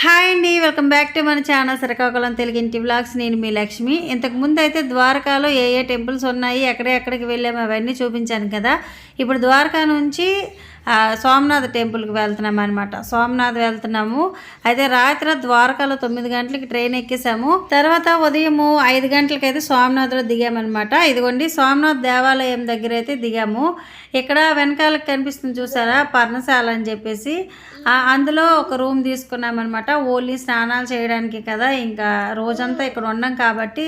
Hi అండి, welcome back to మన channel Srikakulam తెలుగింటి వ్లాగ్స్. నేను మీ లక్ష్మి. ఇంతకుముందు అయితే ద్వారకాలో ఏ టెంపుల్స్ ఉన్నాయి, ఎక్కడికి వెళ్ళాము అవన్నీ చూపించాను కదా. ఇప్పుడు ద్వారకా నుంచి సోమనాథ్ టెంపుల్కి వెళ్తున్నాం అనమాట. సోమనాథ్ వెళ్తున్నాము. అయితే రాత్రి ద్వారకాలో 9 గంటలకి ట్రైన్ ఎక్కేసాము. తర్వాత ఉదయం 5 గంటలకి అయితే సోమనాథ్లో దిగామన్నమాట. ఇదిగోండి సోమనాథ్ దేవాలయం దగ్గర అయితే దిగాము. ఇక్కడ వెనకాలకు కనిపిస్తుంది చూసారా, పర్ణశాల అని చెప్పేసి, అందులో ఒక రూమ్ తీసుకున్నామన్నమాట. ఓన్లీ స్నానాలు చేయడానికి కదా, ఇంకా రోజంతా ఇక్కడ ఉన్నాం కాబట్టి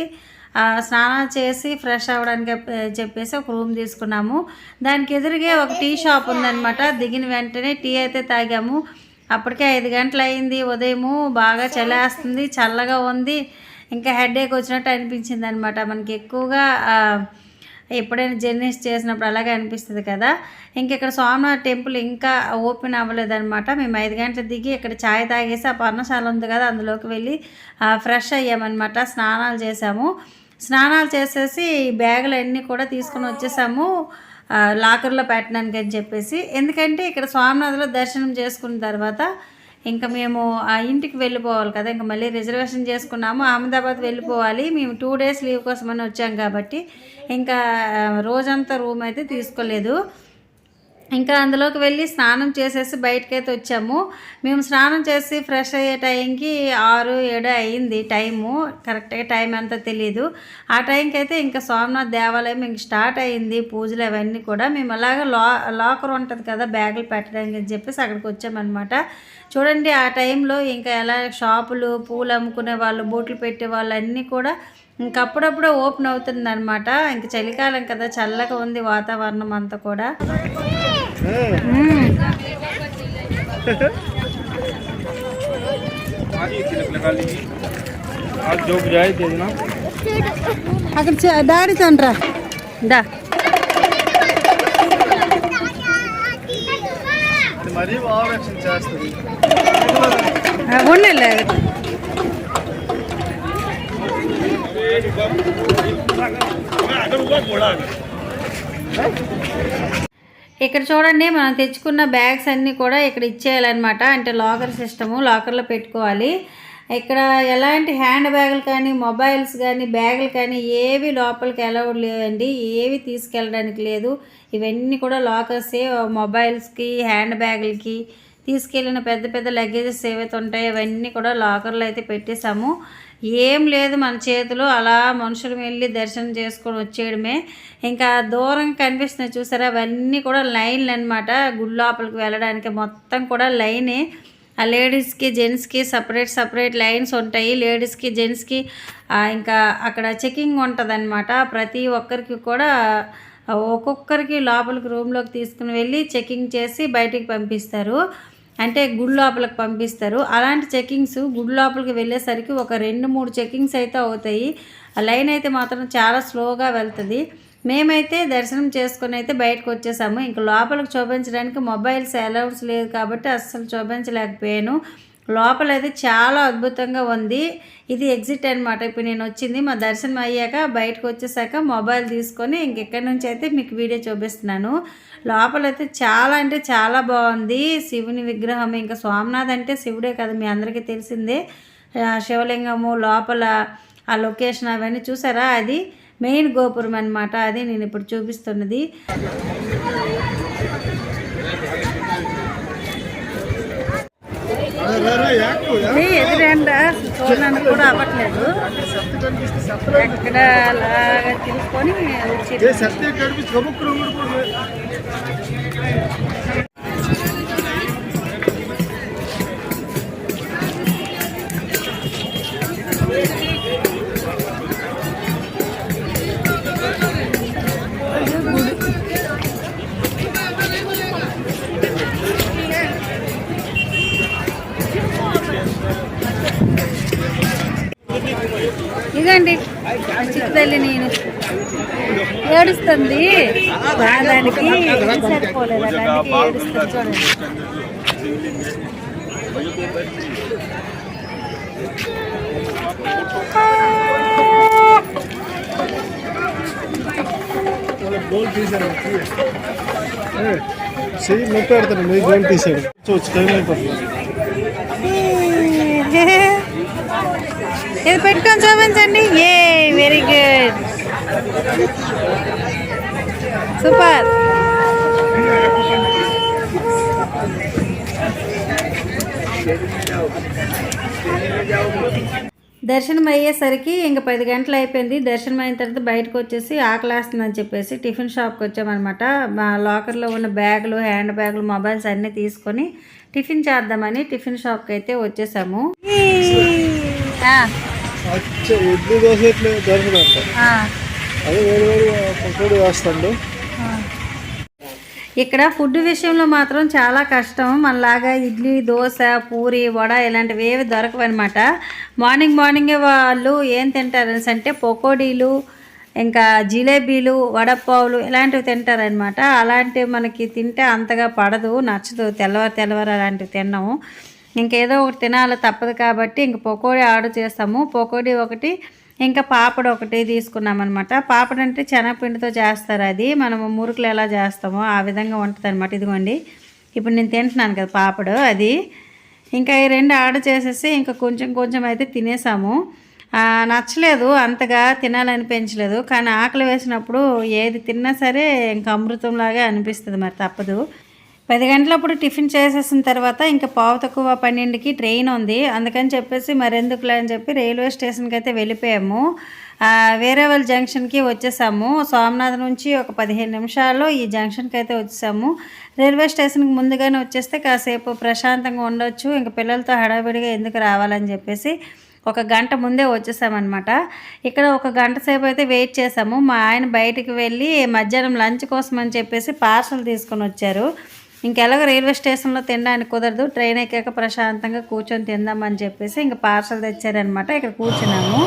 స్నానాలు చేసి ఫ్రెష్ అవ్వడానికి చెప్పేసి ఒక రూమ్ తీసుకున్నాము. దానికి ఎదురుగా ఒక టీ షాప్ ఉందన్నమాట. దిగిన వెంటనే టీ అయితే తాగాము. అప్పటికే 5 గంటలు అయింది. ఉదయము బాగా చలేస్తుంది, చల్లగా ఉంది. ఇంకా హెడేక్ వచ్చినట్టు అనిపించింది అనమాట. మనకి ఎక్కువగా ఎప్పుడైనా జర్నీస్ చేసినప్పుడు అలాగే అనిపిస్తుంది కదా. ఇక్కడ సోమనాథ్ టెంపుల్ ఇంకా ఓపెన్ అవ్వలేదన్నమాట. మేము 5 గంటలు దిగి ఇక్కడ ఛాయ్ తాగేసి ఆ పర్ణశాల ఉంది కదా అందులోకి వెళ్ళి ఫ్రెష్ అయ్యామన్నమాట. స్నానాలు చేసాము. స్నానాలు చేసేసి బ్యాగులు అన్నీ కూడా తీసుకొని వచ్చేసాము లాకర్లో పెట్టడానికి అని చెప్పేసి. ఎందుకంటే ఇక్కడ సోమనాథ్లో దర్శనం చేసుకున్న తర్వాత ఇంకా మేము ఆ ఇంటికి వెళ్ళిపోవాలి కదా. ఇంకా మళ్ళీ రిజర్వేషన్ చేసుకున్నాము, అహ్మదాబాద్ వెళ్ళిపోవాలి. మేము 2 డేస్ లీవ్ కోసమని వచ్చాం కాబట్టి ఇంకా రోజంతా రూమ్ అయితే తీసుకోలేదు. ఇంకా అందులోకి వెళ్ళి స్నానం చేసేసి బయటకైతే వచ్చాము. మేము స్నానం చేసి ఫ్రెష్ అయ్యే టైంకి 6, 7 అయింది టైము. కరెక్ట్గా టైం అంతా తెలియదు. ఆ టైంకి అయితే ఇంకా సోమనాథ్ దేవాలయం ఇంక స్టార్ట్ అయింది, పూజలు అవన్నీ కూడా. మేము అలాగే లాకర్ ఉంటుంది కదా బ్యాగులు పెట్టడానికి అని చెప్పేసి అక్కడికి వచ్చామన్నమాట. చూడండి ఆ టైంలో ఇంకా ఎలా షాపులు, పూలు అమ్ముకునే వాళ్ళు, బోట్లు పెట్టే వాళ్ళు అన్నీ కూడా ఇంకప్పుడప్పుడే ఓపెన్ అవుతుంది అనమాట. ఇంక చలికాలం కదా, చల్లగా ఉంది వాతావరణం అంతా కూడా. అక్కడ దాడి తండ్రా దా ఉండలేదు. ఇక్కడ చూడండి మనం తెచ్చుకున్న బ్యాగ్స్ అన్నీ కూడా ఇక్కడ ఇచ్చేయాలన్నమాట. అంటే లాకర్ సిస్టము, లాకర్లో పెట్టుకోవాలి. ఇక్కడ ఎలాంటి హ్యాండ్ బ్యాగులు కానీ, మొబైల్స్ కానీ, బ్యాగులు కానీ ఏవి లోపలికి అలౌడ్ లేదండి. ఏవి తీసుకెళ్ళడానికి లేదు. ఇవన్నీ కూడా లాకర్సే. మొబైల్స్కి, హ్యాండ్ బ్యాగులకి, తీసుకెళ్ళిన పెద్ద పెద్ద లగేజెస్ ఏవైతే ఉంటాయో అవన్నీ కూడా లాకర్లో అయితే పెట్టేశాము. ఏం లేదు మన చేతిలో, అలా మనుషులు వెళ్ళి దర్శనం చేసుకొని వచ్చేయడమే. ఇంకా దూరం కనిపిస్తున్నాయి చూసారా, అవన్నీ కూడా లైన్లు అనమాట. గుడి లోపలికి వెళ్ళడానికి మొత్తం కూడా లైనే. ఆ లేడీస్కి, జెంట్స్కి సపరేట్ లైన్స్ ఉంటాయి. లేడీస్కి, జెంట్స్కి ఇంకా అక్కడ చెకింగ్ ఉంటుంది అనమాట. ప్రతి ఒక్కరికి కూడా ఒక్కొక్కరికి లోపలికి రూమ్లోకి తీసుకుని వెళ్ళి చెకింగ్ చేసి బయటికి పంపిస్తారు. అంటే గుడి లోపలికి పంపిస్తారు. అలాంటి చెకింగ్స్ గుడి లోపలికి వెళ్ళేసరికి ఒక 2-3 చెకింగ్స్ అయితే అవుతాయి. ఆ లైన్ అయితే మాత్రం చాలా స్లోగా వెళ్తుంది. మేమైతే దర్శనం చేసుకుని అయితే బయటకు వచ్చేసాము. ఇంకా లోపలికి చూపించడానికి మొబైల్స్ అలౌడ్స్ లేదు కాబట్టి అస్సలు చూపించలేకపోయాను. లోపలైతే చాలా అద్భుతంగా ఉంది. ఇది ఎగ్జిట్ అనమాట. ఇప్పుడు నేను వచ్చింది మా దర్శనం అయ్యాక బయటకు వచ్చేసాక మొబైల్ తీసుకొని ఇంకెక్కడి నుంచి అయితే మీకు వీడియో చూపిస్తున్నాను. లోపలైతే చాలా అంటే చాలా బాగుంది. శివుని విగ్రహం, ఇంకా సోమనాథ్ అంటే శివుడే కదా, మీ అందరికీ తెలిసిందే. శివలింగము లోపల ఆ లొకేషన్ అవన్నీ చూసారా, అది మెయిన్ గోపురం అనమాట. అది నేను ఇప్పుడు చూపిస్తున్నది. ఎదురెండ చూడడానికి కూడా అవ్వట్లేదు. ఎక్కడ అలాగా తీసుకొని ఇదండి చిక్కుతల్లి. నేను ఏడుస్తుంది, దానికి సరిపోలేదు, దానికి ఏడుస్తుంది. చూడండి గోల్ తీసారు, చెయ్యి నొప్పి పెడతాను, మీ గోల్ తీసాడు. చూసి టైం అయిపోతుంది. ఇది పెట్టుకొని చూపించండి. A very good, super. దర్శనం అయ్యేసరికి ఇంక 10 గంటలు అయిపోయింది. దర్శనం అయిన తర్వాత బయటకు వచ్చేసి ఆకలేస్తుందని చెప్పేసి టిఫిన్ షాప్కి వచ్చామన్నమాట. మా లాకర్లో ఉన్న బ్యాగులు, హ్యాండ్ బ్యాగులు, మొబైల్స్ అన్నీ తీసుకొని టిఫిన్ చేద్దామని టిఫిన్ షాప్కి అయితే వచ్చేసాము. ఇక్కడ ఫుడ్ విషయంలో మాత్రం చాలా కష్టం. మనలాగా ఇడ్లీ, దోశ, పూరి, వడ ఇలాంటివి ఏవి దొరకవు అనమాట. మార్నింగే వాళ్ళు ఏం తింటారనేసి అంటే పకోడీలు, ఇంకా జిలేబీలు, వడపావులు ఇలాంటివి తింటారనమాట. అలాంటివి మనకి తింటే అంతగా పడదు, నచ్చదు. తెల్లవారు అలాంటివి తిన్నాము. ఇంకేదో ఒకటి తినాలి తప్పదు కాబట్టి ఇంక పకోడీ ఆర్డర్ చేస్తాము. పకోడీ ఒకటి, ఇంకా పాపడ్ ఒకటి తీసుకున్నాం అనమాట. పాపడ్ అంటే శనగపిండితో చేస్తారు. అది మనము మురుకులు ఎలా చేస్తామో ఆ విధంగా ఉంటుంది అనమాట. ఇదిగోండి, ఇప్పుడు నేను తింటున్నాను కదా పాపడు, అది. ఇంకా ఈ 2 ఆర్డర్ చేసేసి ఇంకా కొంచెం అయితే తినేసాము. నచ్చలేదు, అంతగా తినాలనిపించలేదు. కానీ ఆకలి వేసినప్పుడు ఏది తిన్నా సరే ఇంకా అమృతంలాగా అనిపిస్తుంది, మరి తప్పదు. 10 గంటలప్పుడు టిఫిన్ చేసేసిన తర్వాత ఇంకా 12:15కి ట్రైన్ ఉంది. అందుకని చెప్పేసి మరెందుకులే అని చెప్పి రైల్వే స్టేషన్కి అయితే వెళ్ళిపోయాము. వేరేవల్ జంక్షన్కి వచ్చేసాము. సోమనాథ్ నుంచి ఒక 15 నిమిషాల్లో ఈ జంక్షన్కి అయితే వచ్చేసాము. రైల్వే స్టేషన్కి ముందుగానే వచ్చేస్తే కాసేపు ప్రశాంతంగా ఉండొచ్చు. ఇంకా పిల్లలతో హడావిడిగా ఎందుకు రావాలని చెప్పేసి 1 గంట ముందే వచ్చేసామన్నమాట. ఇక్కడ 1 గంట సేపు అయితే వెయిట్ చేసాము. మా ఆయన బయటికి వెళ్ళి మధ్యాహ్నం లంచ్ కోసం అని చెప్పేసి పార్సల్ తీసుకొని వచ్చారు. ఇంకెలాగో రైల్వే స్టేషన్లో తినడానికి కుదరదు, ట్రైన్ ఎక్కాక ప్రశాంతంగా కూర్చొని తిందామని చెప్పేసి ఇంకా పార్సల్ తెచ్చారనమాట. ఇక్కడ కూర్చున్నాము.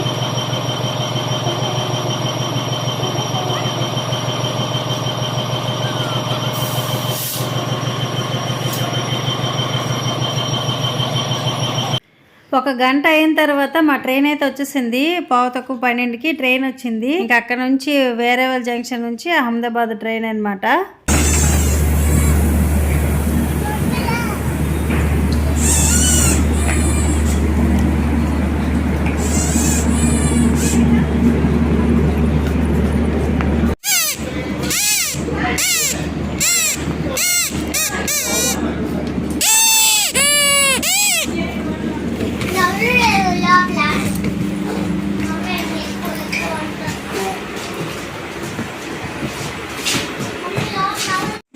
ఒక గంట అయిన తర్వాత మా ట్రైన్ అయితే వచ్చేసింది. 12:12కి ట్రైన్ వచ్చింది. ఇంకా అక్కడ నుంచి వేరేవల్ జంక్షన్ నుంచి అహ్మదాబాద్ ట్రైన్ అనమాట.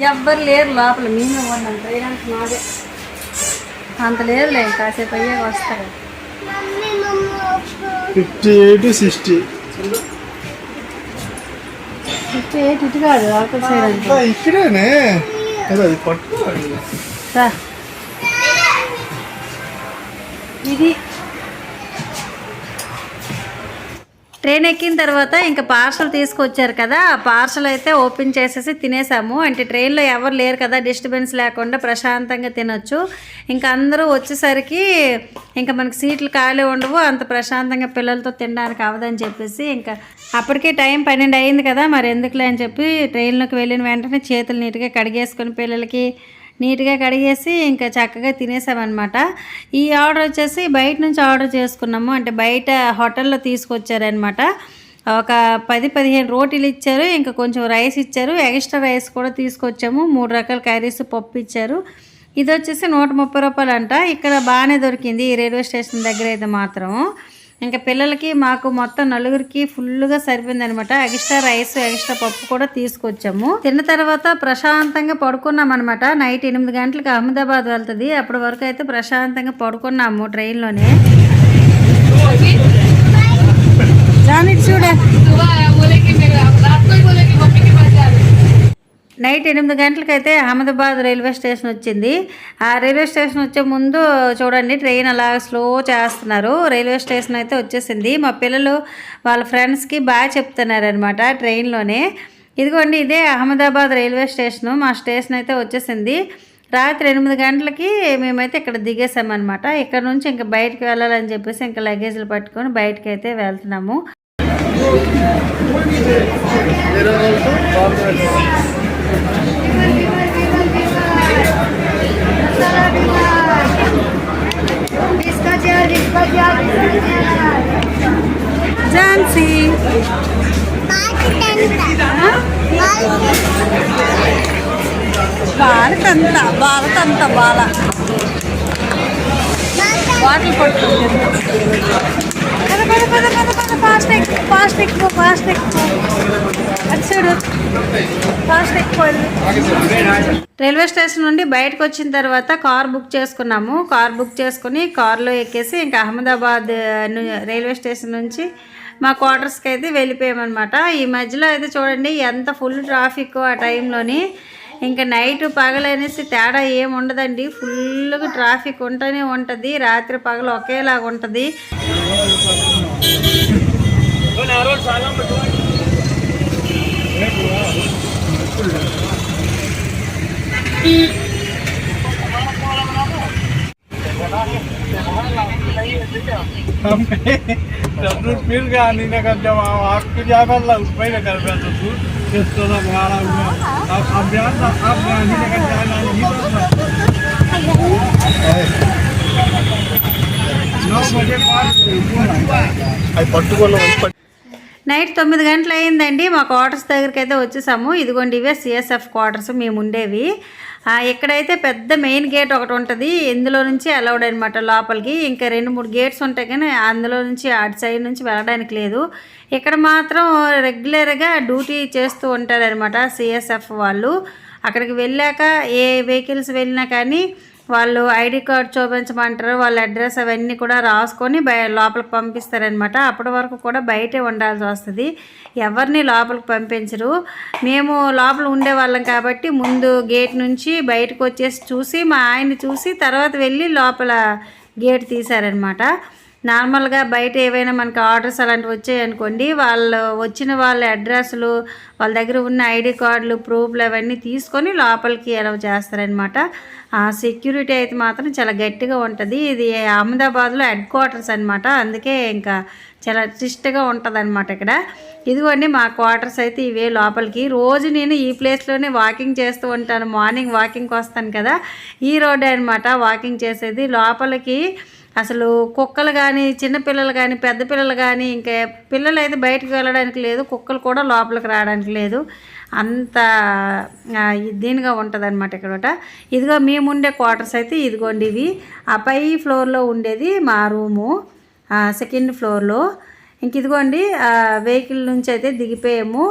ఎవ్వరు లేరు లోపల, మేమే ఉన్నాం. ట్రైన్ అంటే మాదే, అంత లేదులే, కాసేపు అయ్యాక వస్తారు. 58 ఇటు కాదు, అవతల సైడ్ ఇక్కడేనే. ఇది ట్రైన్ ఎక్కిన తర్వాత ఇంకా పార్సల్ తీసుకొచ్చారు కదా, ఆ పార్సల్ అయితే ఓపెన్ చేసేసి తినేసాము. అంటే ట్రైన్లో ఎవరు లేరు కదా, డిస్టర్బెన్స్ లేకుండా ప్రశాంతంగా తినొచ్చు. ఇంకా అందరూ వచ్చేసరికి ఇంకా మనకి సీట్లు ఖాళీ ఉండవు, అంత ప్రశాంతంగా పిల్లలతో తినడానికి అవ్వదని చెప్పేసి ఇంకా అప్పటికే టైం 12 అయింది కదా, మరి ఎందుకులే అని చెప్పి ట్రైన్లోకి వెళ్ళిన వెంటనే చేతులు నీట్గా కడిగేసుకొని పిల్లలకి నీట్గా కడిగేసి ఇంకా చక్కగా తినేసామన్నమాట. ఈ ఆర్డర్ వచ్చేసి బయట నుంచి ఆర్డర్ చేసుకున్నాము. అంటే బయట హోటల్లో తీసుకొచ్చారనమాట. ఒక 10-15 రోటీలు ఇచ్చారు, ఇంకా కొంచెం రైస్ ఇచ్చారు, ఎక్స్ట్రా రైస్ కూడా తీసుకొచ్చాము. 3 రకాల కర్రీస్, పప్పు ఇచ్చారు. ఇది వచ్చేసి 130 రూపాయలు అంట. ఇక్కడ బాగానే దొరికింది ఈ రైల్వే స్టేషన్ దగ్గర అయితే మాత్రం. ఇంకా పిల్లలకి మాకు మొత్తం నలుగురికి ఫుల్గా సరిపోయింది అనమాట. ఎక్స్ట్రా రైస్, ఎక్స్ట్రా పప్పు కూడా తీసుకొచ్చాము. తిన్న తర్వాత ప్రశాంతంగా పడుకున్నాం అనమాట. నైట్ 8 గంటలకు అహ్మదాబాద్ వెళ్తుంది. అప్పటి వరకు అయితే ప్రశాంతంగా పడుకున్నాము ట్రైన్లోనే. చూడ నైట్ 8 గంటలకైతే అహ్మదాబాద్ రైల్వే స్టేషన్ వచ్చింది. ఆ రైల్వే స్టేషన్ వచ్చే ముందు చూడండి ట్రైన్ అలా స్లో చేస్తున్నారు. రైల్వే స్టేషన్ అయితే వచ్చేసింది. మా పిల్లలు వాళ్ళ ఫ్రెండ్స్కి బాగా చెప్తున్నారనమాట ట్రైన్లోనే. ఇదిగోండి ఇదే అహ్మదాబాద్ రైల్వే స్టేషను. మా స్టేషన్ అయితే వచ్చేసింది. రాత్రి 8 గంటలకి మేమైతే ఇక్కడ దిగేసామన్నమాట. ఇక్కడ నుంచి ఇంకా బయటకు వెళ్ళాలని చెప్పేసి ఇంకా లగేజ్లు పట్టుకొని బయటకు అయితే వెళ్తున్నాము. Disco gel. ఝాన్సీ బాలకంత బాల బాటిల్ పట్టుకుంటుంది. ఫాస్ట్ రైల్వే స్టేషన్ నుండి బయటకు వచ్చిన తర్వాత కార్ బుక్ చేసుకున్నాము. కార్ బుక్ చేసుకుని కార్లో ఎక్కేసి ఇంకా అహ్మదాబాద్ రైల్వే స్టేషన్ నుంచి మా క్వార్టర్స్కి అయితే వెళ్ళిపోయామన్నమాట. ఈ మధ్యలో అయితే చూడండి ఎంత ఫుల్ ట్రాఫిక్ ఆ టైంలోని. ఇంకా నైట్ పగలనేసి తేడా ఏమి ఉండదండి, ఫుల్గా ట్రాఫిక్ ఉంటూనే ఉంటుంది. రాత్రి పగలు ఒకేలాగా ఉంటుంది. फिर गानी ने कर जब आपके जाकर पहले कर रहा था तू किस तरह गाना हुआ अब अभियान आप गानी ने कर जाना नहीं पड़ता 9 बजे आई पट्टुकोलो నైట్ 9 గంటలు అయిందండి. మా క్వార్టర్స్ దగ్గరికి అయితే వచ్చేసాము. ఇదిగోండి ఇవే సిఎస్ఎఫ్ క్వార్టర్స్ మేము ఉండేవి. ఇక్కడైతే పెద్ద మెయిన్ గేట్ ఒకటి ఉంటుంది, ఇందులో నుంచి అలౌడ్ అనమాట లోపలికి. ఇంకా 2-3 గేట్స్ ఉంటాయి కానీ అందులో నుంచి అటు సైడ్ నుంచి వెళ్ళడానికి లేదు. ఇక్కడ మాత్రం రెగ్యులర్గా డ్యూటీ చేస్తూ ఉంటారనమాట సిఎస్ఎఫ్ వాళ్ళు. అక్కడికి వెళ్ళాక ఏ వెహికల్స్ వెళ్ళినా కానీ వాళ్ళు ఐడి కార్డ్ చూపించమంటారు, వాళ్ళ అడ్రస్ అవన్నీ కూడా రాసుకొని లోపలికి పంపిస్తారనమాట. అప్పటి వరకు కూడా బయటే ఉండాల్సి వస్తుంది, ఎవరిని లోపలికి పంపించరు. మేము లోపల ఉండేవాళ్ళం కాబట్టి ముందు గేట్ నుంచి బయటకు వచ్చేసి చూసి మా ఆయన్ని చూసి తర్వాత వెళ్ళి లోపల గేట్ తీశారనమాట. నార్మల్గా బయట ఏవైనా మనకి ఆర్డర్స్ అలాంటివి వచ్చాయనుకోండి, వాళ్ళు వచ్చిన వాళ్ళ అడ్రస్లు, వాళ్ళ దగ్గర ఉన్న ఐడి కార్డులు, ప్రూఫ్లు అవన్నీ తీసుకొని లోపలికి అలౌ చేస్తారనమాట. సెక్యూరిటీ అయితే మాత్రం చాలా గట్టిగా ఉంటుంది. ఇది అహ్మదాబాద్లో హెడ్ క్వార్టర్స్ అనమాట, అందుకే ఇంకా చాలా స్ట్రిక్ట్గా ఉంటుంది అనమాట ఇక్కడ. ఇదిగోండి మా క్వార్టర్స్ అయితే ఇవే. లోపలికి రోజు నేను ఈ ప్లేస్లోనే వాకింగ్ చేస్తూ ఉంటాను. మార్నింగ్ వాకింగ్కి వస్తాను కదా, ఈ రోడ్డే అనమాట వాకింగ్ చేసేది. లోపలికి అసలు కుక్కలు కానీ, చిన్నపిల్లలు కానీ, పెద్ద పిల్లలు కానీ, ఇంకా పిల్లలు అయితే బయటకు వెళ్ళడానికి లేదు, కుక్కలు కూడా లోపలికి రావడానికి లేదు. అంత దీనిగా ఉంటుంది అనమాట ఇక్కడ. ఇదిగో మేముండే క్వార్టర్స్ అయితే ఇదిగోండి ఇవి. ఆ పై ఫ్లోర్లో ఉండేది మా రూము, సెకండ్ ఫ్లోర్లో. ఇంక ఇదిగోండి వెహికల్ నుంచి అయితే దిగిపోయాము.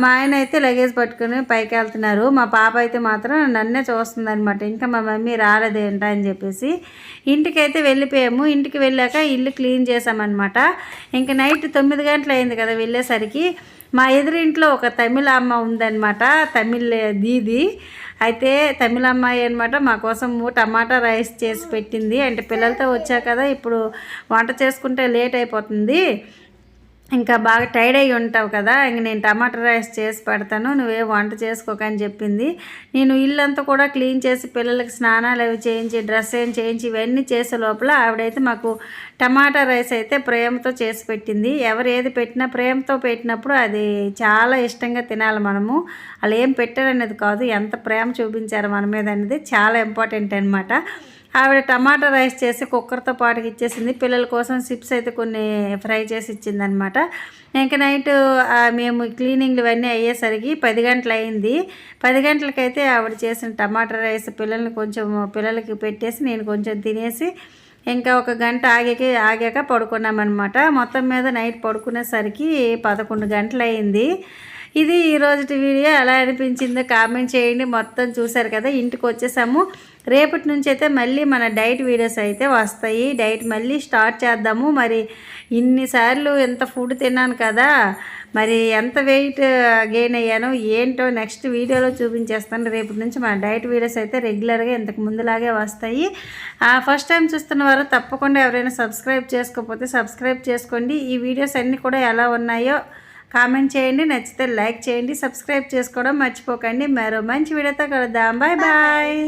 మా ఆయన అయితే లగేజ్ పట్టుకుని పైకి వెళ్తున్నారు. మా పాప అయితే మాత్రం నన్నే చూస్తుంది అనమాట, ఇంకా మా మమ్మీ రాలేదేంట అని చెప్పేసి. ఇంటికి అయితే వెళ్ళిపోయాము. ఇంటికి వెళ్ళాక ఇల్లు క్లీన్ చేసామన్నమాట. ఇంక నైట్ 9 గంటలు అయింది కదా వెళ్ళేసరికి. మా ఎదురింట్లో ఒక తమిళ అమ్మ ఉందన్నమాట, తమిళ్ దీది. అయితే తమిళ అమ్మాయి అనమాట మా కోసం టమాటా రైస్ చేసి పెట్టింది. అంటే పిల్లలతో వచ్చా కదా, ఇప్పుడు వంట చేసుకుంటే లేట్ అయిపోతుంది, ఇంకా బాగా టైర్డ్ అయ్యి ఉంటావు కదా, ఇంక నేను టమాటా రైస్ చేసి పెడతాను, నువ్వే వంట చేసుకోకని చెప్పింది. నేను ఇల్లంతా కూడా క్లీన్ చేసి పిల్లలకి స్నానాలు అవి చేయించి డ్రెస్ ఏం చేయించి ఇవన్నీ చేసే లోపల ఆవిడైతే మాకు టమాటా రైస్ అయితే ప్రేమతో చేసి పెట్టింది. ఎవరు ఏది పెట్టినా ప్రేమతో పెట్టినప్పుడు అది చాలా ఇష్టంగా తినాలి మనము. అలా ఏం పెట్టారనేది కాదు, ఎంత ప్రేమ చూపించారు మన మీద అనేది చాలా ఇంపార్టెంట్ అనమాట. ఆవిడ టమాటా రైస్ చేసి కుక్కర్తో పాటుకి ఇచ్చేసింది. పిల్లల కోసం చిప్స్ అయితే కొన్ని ఫ్రై చేసి ఇచ్చిందనమాట. ఇంకా నైట్ మేము క్లీనింగ్లు ఇవన్నీ అయ్యేసరికి 10 గంటలు అయింది. 10 గంటలకైతే ఆవిడ చేసిన టమాటా రైస్ పిల్లలకి పెట్టేసి నేను కొంచెం తినేసి ఇంకా 1 గంట ఆగాక పడుకున్నామన్నమాట. మొత్తం మీద నైట్ పడుకునేసరికి 11 గంటలు అయింది. ఇది ఈరోజు వీడియో ఎలా అనిపించిందో కామెంట్ చేయండి. మొత్తం చూసారు కదా, ఇంటికి వచ్చేసాము. రేపటి నుంచి అయితే మళ్ళీ మన డైట్ వీడియోస్ అయితే వస్తాయి. డైట్ మళ్ళీ స్టార్ట్ చేద్దాము. మరి ఇన్నిసార్లు ఎంత ఫుడ్ తిన్నాను కదా, మరి ఎంత వెయిట్ గెయిన్ అయ్యానో ఏంటో నెక్స్ట్ వీడియోలో చూపించేస్తాను. రేపటి నుంచి మన డైట్ వీడియోస్ అయితే రెగ్యులర్గా ఇంతకు ముందులాగే వస్తాయి. ఫస్ట్ టైం చూస్తున్న వారు తప్పకుండా ఎవరైనా సబ్స్క్రైబ్ చేసుకోకపోతే సబ్స్క్రైబ్ చేసుకోండి. ఈ వీడియోస్ అన్నీ కూడా ఎలా ఉన్నాయో కామెంట్ చేయండి, నచ్చితే లైక్ చేయండి, సబ్స్క్రైబ్ చేసుకోవడం మర్చిపోకండి. మరో మంచి వీడియోతో కలుద్దాం. Bye bye.